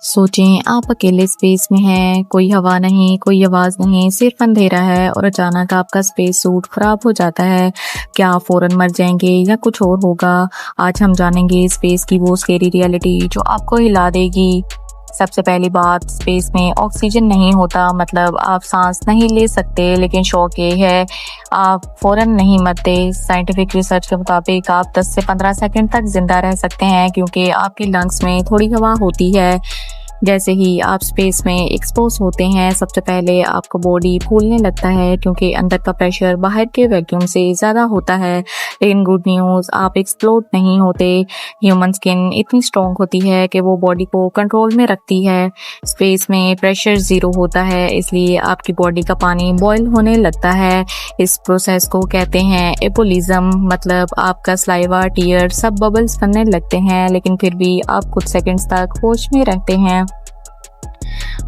सोचें आप अकेले स्पेस में हैं, कोई हवा नहीं, कोई आवाज़ नहीं, सिर्फ अंधेरा है और अचानक आपका स्पेस सूट खराब हो जाता है। क्या आप फ़ौरन मर जाएंगे या कुछ और होगा? आज हम जानेंगे स्पेस की वो स्केरी रियलिटी जो आपको हिला देगी। सबसे पहली बात, स्पेस में ऑक्सीजन नहीं होता, मतलब आप सांस नहीं ले सकते, लेकिन शौक ये है आप फ़ौरन नहीं मरते। साइंटिफिक रिसर्च के मुताबिक आप 10 से 15 सेकंड तक ज़िंदा रह सकते हैं क्योंकि आपके लंग्स में थोड़ी हवा होती है। जैसे ही आप स्पेस में एक्सपोज होते हैं, सबसे पहले आपका बॉडी फूलने लगता है क्योंकि अंदर का प्रेशर बाहर के वैक्यूम से ज़्यादा होता है। लेकिन गुड न्यूज़, आप एक्सप्लोड नहीं होते। ह्यूमन स्किन इतनी स्ट्रॉन्ग होती है कि वो बॉडी को कंट्रोल में रखती है। स्पेस में प्रेशर ज़ीरो होता है, इसलिए आपकी बॉडी का पानी बॉयल होने लगता है। इस प्रोसेस को कहते हैं एपोलिज्म, मतलब आपका सलाइवा, टीयर सब बबल्स बनने लगते हैं, लेकिन फिर भी आप कुछ सेकंड्स तक होश में रहते हैं।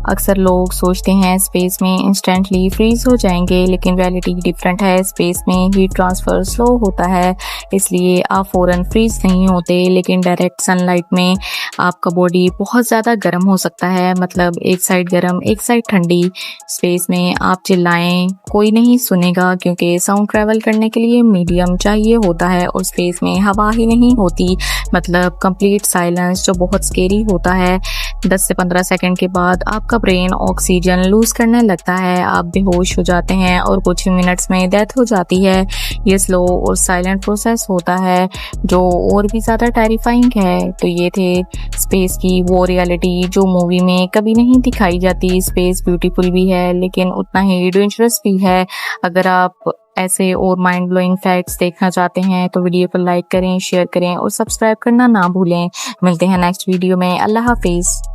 अक्सर लोग सोचते हैं स्पेस में इंस्टेंटली फ्रीज हो जाएंगे, लेकिन रियलिटी डिफरेंट है। स्पेस में हीट ट्रांसफ़र स्लो होता है, इसलिए आप फ़ौरन फ्रीज नहीं होते, लेकिन डायरेक्ट सनलाइट में आपका बॉडी बहुत ज़्यादा गर्म हो सकता है, मतलब एक साइड गर्म एक साइड ठंडी। स्पेस में आप चिल्लाएं, कोई नहीं सुनेगा क्योंकि साउंड ट्रैवल करने के लिए मीडियम चाहिए होता है और स्पेस में हवा ही नहीं होती, मतलब कंप्लीट साइलेंस जो बहुत स्केरी होता है। 10 से 15 सेकंड के बाद आपका ब्रेन ऑक्सीजन लूज करने लगता है, आप बेहोश हो जाते हैं और कुछ ही मिनट्स में डेथ हो जाती है। ये स्लो और साइलेंट प्रोसेस होता है जो और भी ज़्यादा टेरिफाइंग है। तो ये थे स्पेस की वो रियलिटी जो मूवी में कभी नहीं दिखाई जाती। स्पेस ब्यूटीफुल भी है लेकिन उतना ही डेंजरस भी है। अगर आप ऐसे और माइंड ब्लोइंग फैक्ट्स देखना चाहते हैं तो वीडियो को लाइक करें, शेयर करें और सब्सक्राइब करना ना भूलें। मिलते हैं नेक्स्ट वीडियो में। अल्लाह हाफिज़।